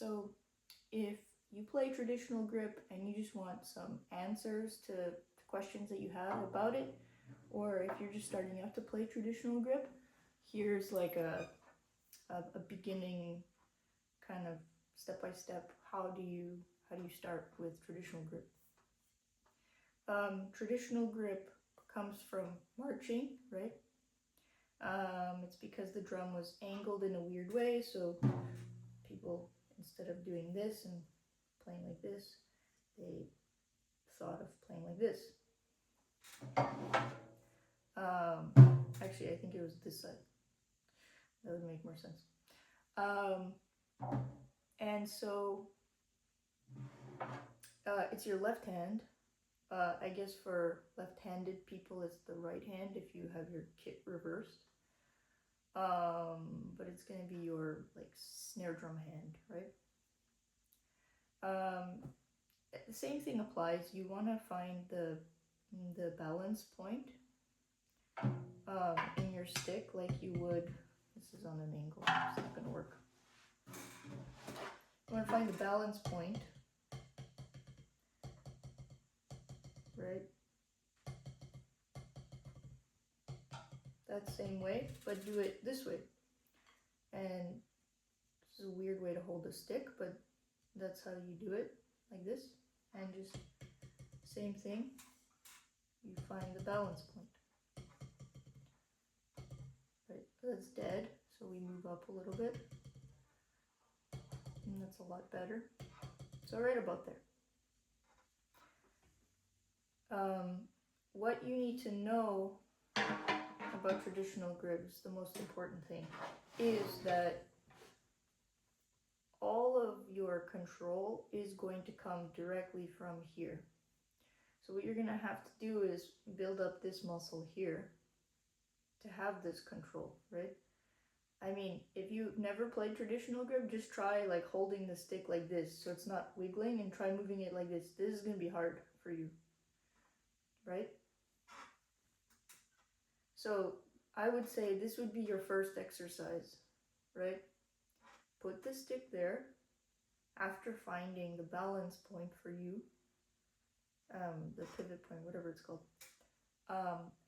So if you play traditional grip and you just want some answers to questions that you have about it, or if you're just starting out to play traditional grip, here's like a beginning kind of step-by-step, how do you start with traditional grip. Traditional grip comes from marching, right? It's because the drum was angled in a weird way, so people, instead of doing this and playing like this, they thought of playing like this. Actually, I think it was this side. That would make more sense. And so it's your left hand. I guess for left-handed people, it's the right hand if you have your kit reversed. But it's going to be your like snare drum hand, right? The same thing applies. You want to find the balance point in your stick like you would. This is on an angle, it's not going to work. You want to find the balance point, right? That same way, but do it this way. And this is a weird way to hold a stick, but that's how you do it, like this. And just same thing, you find the balance point. Right, that's dead, so we move up a little bit. And that's a lot better. So right about there. What you need to know about traditional grips, the most important thing, is that all of your control is going to come directly from here. So what you're going to have to do is build up this muscle here to have this control, right? I mean, if you've never played traditional grip, just try like holding the stick like this so it's not wiggling, and try moving it like this. This is going to be hard for you, right? So I would say this would be your first exercise, right? Put the stick there after finding the balance point for you, the pivot point, whatever it's called,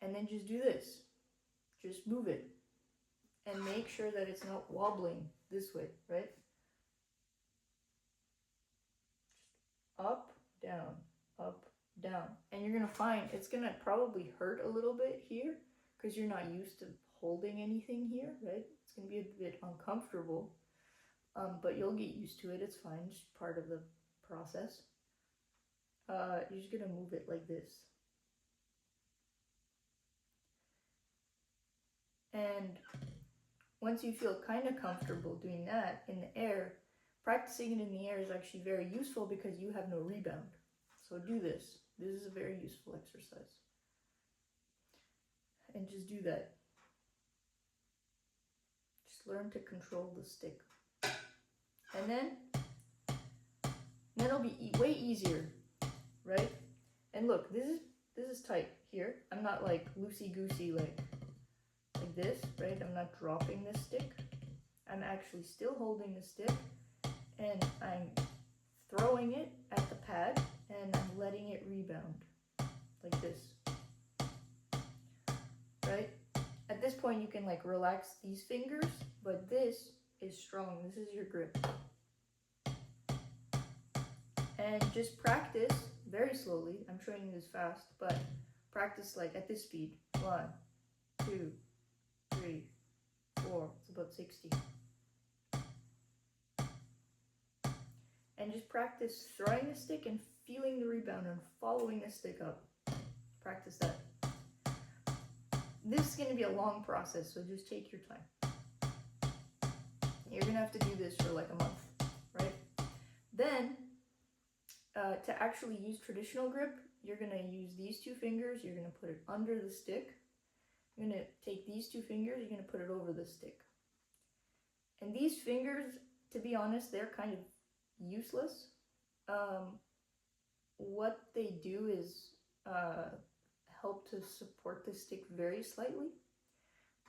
and then just do this. Just move it and make sure that it's not wobbling this way, right? Up, down, up, down. And you're going to find it's going to probably hurt a little bit here because you're not used to holding anything here, right? It's going to be a bit uncomfortable, but you'll get used to it. It's fine. It's part of the process. You're just going to move it like this. And once you feel kind of comfortable doing that in the air, practicing it in the air is actually very useful because you have no rebound. So do this. This is a very useful exercise. And just do that. Just learn to control the stick. And then it'll be way easier, right? And look, this is tight here. I'm not like loosey-goosey like this, right? I'm not dropping this stick. I'm actually still holding the stick, and I'm throwing it at the pad, and I'm letting it rebound like this, right? At this point you can like relax these fingers, but this is strong. This is your grip. And just practice very slowly. I'm showing you this fast, but practice like at this speed. 1, 2, 3, 4, it's about 60. And just practice throwing the stick and feeling the rebound and following the stick up. Practice that. This is going to be a long process, so just take your time. You're going to have to do this for like a month, right? Then, to actually use traditional grip, you're going to use these two fingers. You're going to put it under the stick. You're going to take these two fingers. You're going to put it over the stick. And these fingers, to be honest, they're kind of useless. What they do is help to support the stick very slightly.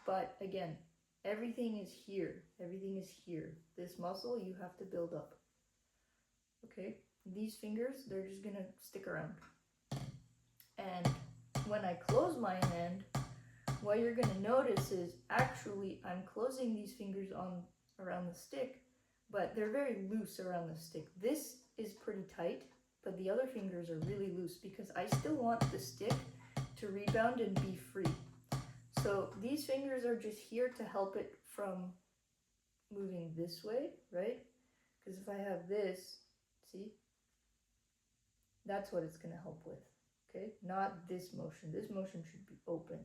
But again, everything is here. Everything is here. This muscle you have to build up. okay? These fingers, they're just gonna stick around. And when I close my hand, what you're gonna notice is actually I'm closing these fingers on around the stick, but they're very loose around the stick. This is pretty tight, but the other fingers are really loose because I still want the stick to rebound and be free. So these fingers are just here to help it from moving this way, right? Because if I have this, see, that's what it's gonna help with, okay? Not this motion. This motion should be open.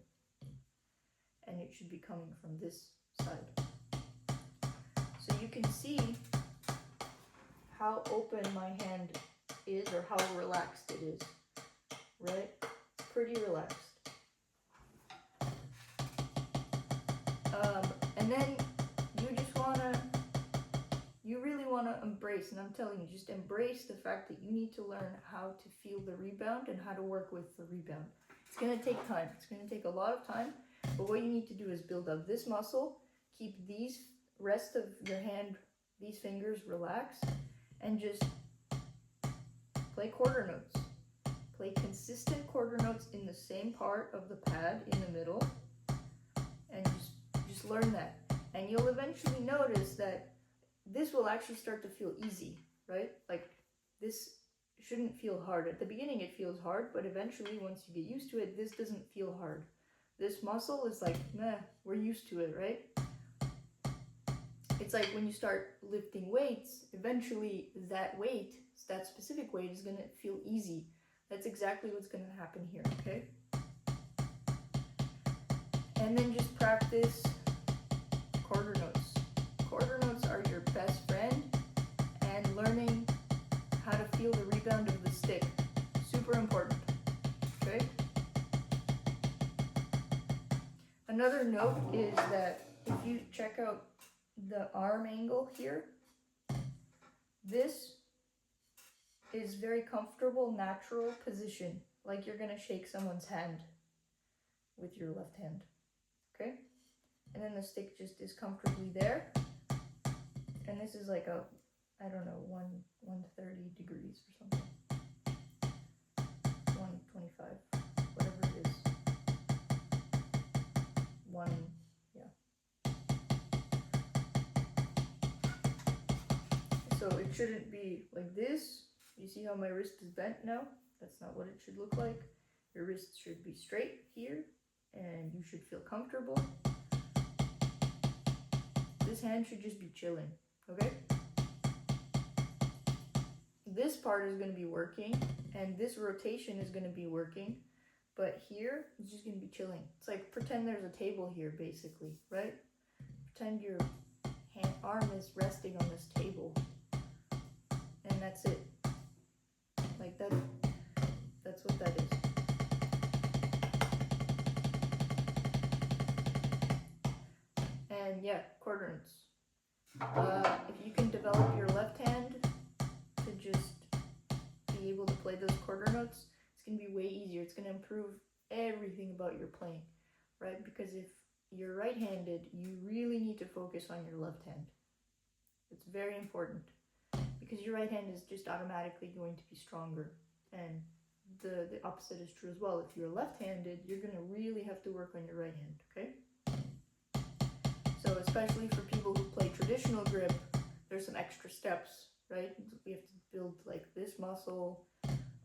And it should be coming from this side. So you can see how open my hand is or how relaxed it is, right? Pretty relaxed. And then you really wanna embrace, and I'm telling you, just embrace the fact that you need to learn how to feel the rebound and how to work with the rebound. It's gonna take time. It's gonna take a lot of time. But what you need to do is build up this muscle, keep these rest of your hand, these fingers relaxed, and just play quarter notes. Play consistent quarter notes in the same part of the pad in the middle, and just learn that. And you'll eventually notice that this will actually start to feel easy, right? Like this shouldn't feel hard. At the beginning it feels hard, but eventually once you get used to it, this doesn't feel hard. This muscle is like, meh, we're used to it, right? It's like when you start lifting weights, eventually that weight, that specific weight, is gonna feel easy. That's exactly what's gonna happen here, okay? And then just practice quarter notes. Quarter notes are your best friend, and learning how to feel the rebound of the stick, super important, okay? Another note is that if you check out the arm angle here, this is very comfortable, natural position, like you're gonna shake someone's hand with your left hand, okay? And then the stick just is comfortably there. And this is like a, I don't know, 130 degrees or something. 125, whatever it is. So it shouldn't be like this. You see how my wrist is bent now? That's not what it should look like. Your wrist should be straight here, and you should feel comfortable. This hand should just be chilling, okay? This part is going to be working, and this rotation is going to be working, but here it's just going to be chilling. It's like pretend there's a table here, basically, right? Pretend your arm is resting on this table, and that's it. Like that. That's what that is. And yeah, quarter notes. If you can develop your left hand to just be able to play those quarter notes, it's going to be way easier. It's going to improve everything about your playing, right? Because if you're right-handed, you really need to focus on your left hand. It's very important because your right hand is just automatically going to be stronger, and the opposite is true as well. If you're left-handed, you're going to really have to work on your right hand, okay? So especially for people who play traditional grip, there's some extra steps, right? We have to build like this muscle,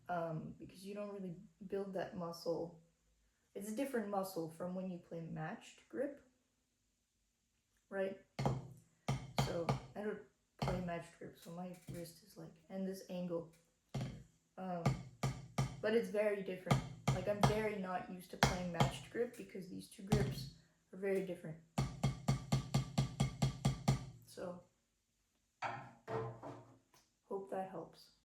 because you don't really build that muscle. It's a different muscle from when you play matched grip, right? So I don't play matched grip, so my wrist is like, and this angle, but it's very different. Like I'm very not used to playing matched grip because these two grips are very different. So hope that helps.